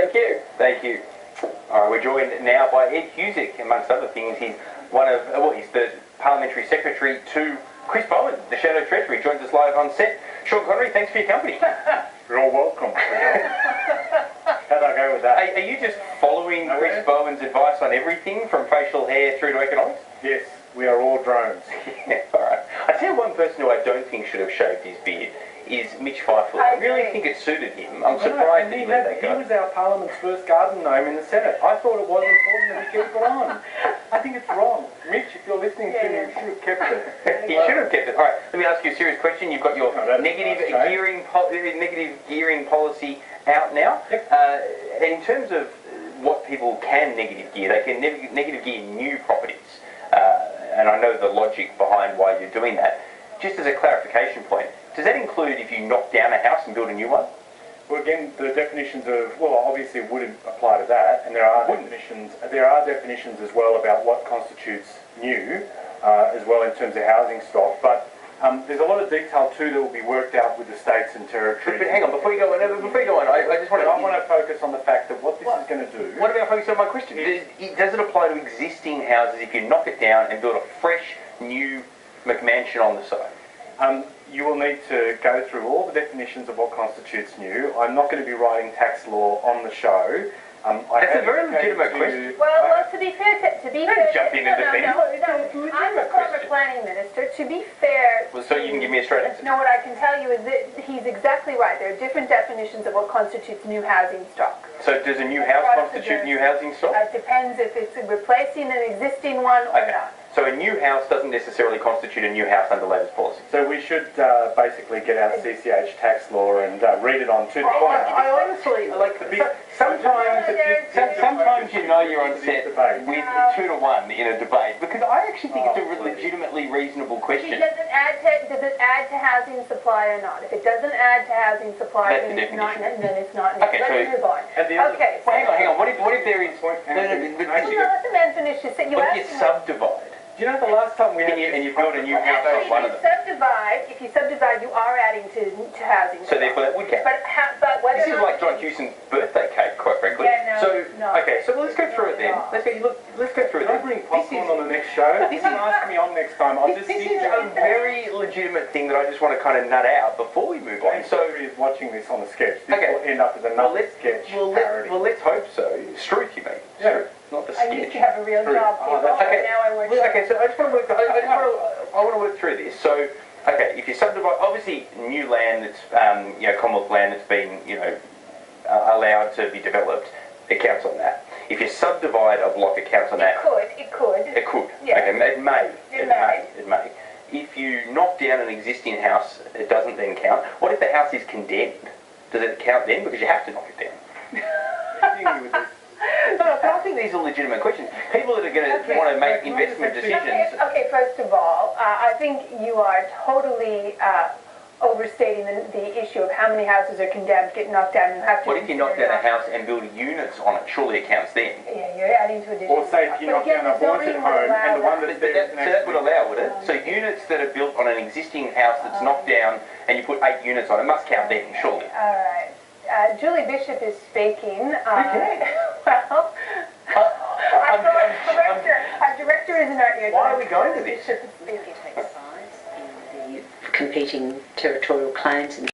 Thank you. Thank you. All right, we're joined now by Ed Husic, amongst other things. He's he's the Parliamentary Secretary to Chris Bowen, the Shadow Treasury. Joins us live on set. Sean Connery, thanks for your company. You're all welcome. How'd I go with that? Are you just following Chris Bowen's advice on everything, from facial hair through to economics? Yes, we are all drones. Yeah, all right. I tell you one person who I don't think should have shaved his beard is Mitch Fifield. I really think it suited him. I'm surprised that he let that go. He was our Parliament's first garden gnome in the Senate. I thought it was important that he keep it on. I think it's wrong. Mitch, if you're listening to me, you should have kept it. You should have kept it. All right, let me ask you a serious question. You've got your negative gearing policy out now. Yep. In terms of what people can negative gear, they can negative gear new properties. And I know the logic behind why you're doing that. Just as a clarification point, does that include if you knock down a house and build a new one? Well, again, the definitions of, well, obviously it wouldn't apply to that, and there are definitions as well about what constitutes new, as well in terms of housing stock, but there's a lot of detail too that will be worked out with the states and territories. But hang on, before you go on, I just want to... I want to focus on the fact that what this is going to do... What about focusing on my question? Does it apply to existing houses if you knock it down and build a fresh, new McMansion on the side? You will need to go through all the definitions of what constitutes new. I'm not going to be writing tax law on the show. That's a very legitimate question. Well, to be fair, jump in and defend. I'm the former planning minister. To be fair, well, so you can give me a straight answer. No, what I can tell you is that he's exactly right. There are different definitions of what constitutes new housing stock. So does a new house constitute new housing stock? It depends if it's replacing an existing one or not. So a new house doesn't necessarily constitute a new house under Labor's policy. So we should basically get out CCH tax law and read it on to the point. I honestly, like, sometimes you know you're on set with 2-1 in a debate, because I actually think it's a legitimately reasonable question. Does it add to housing supply or not? If it doesn't add to housing supply, then it's not. Okay, let's move on. Okay, well, hang on. What if there is... Let the man finish his sentence. What if you subdivide? Do you know the last time we had... And you build a new house on one of them? If you subdivide, you are adding to housing. So therefore that would count. But whether this is like John Hewson's birthday cake, quite frankly. Yeah, Okay, so let's go through it then. Let's go through it. Can I bring popcorn on the next show? This is ask me on next time. This is a very legitimate thing that I just want to kind of nut out before we move on. So is watching this on the sketch. This will end up as another sketch parody. Well, let's hope so. Struth, you mean? Yeah. Not the sketch. I used to have a real job. Okay, so I just want to work. I want to work through this. So, okay, if you subdivide, obviously new land that's Commonwealth land that's been allowed to be developed, it counts on that. If you subdivide a block, it counts on that. It could. Yeah. Okay, it may. If you knock down an existing house, it doesn't then count. What if the house is condemned? Does it count then? Because you have to knock it down. No, but I think these are legitimate questions. People that are going to want to make investment decisions... Okay, first of all, I think you are totally overstating the issue of how many houses are condemned, get knocked down. You have to... What if you knock down a house and build units on it? Surely it counts then. Yeah, you're adding to additional... Or say if you knock down a haunted home and the one that's there... So that would allow, would it? So units that are built on an existing house that's knocked down and you put 8 units on it must count then, surely. All right. Julie Bishop is speaking. Okay. Well, our director is in our ear. Why are we going to this? Bishop is speaking. The competing territorial claims and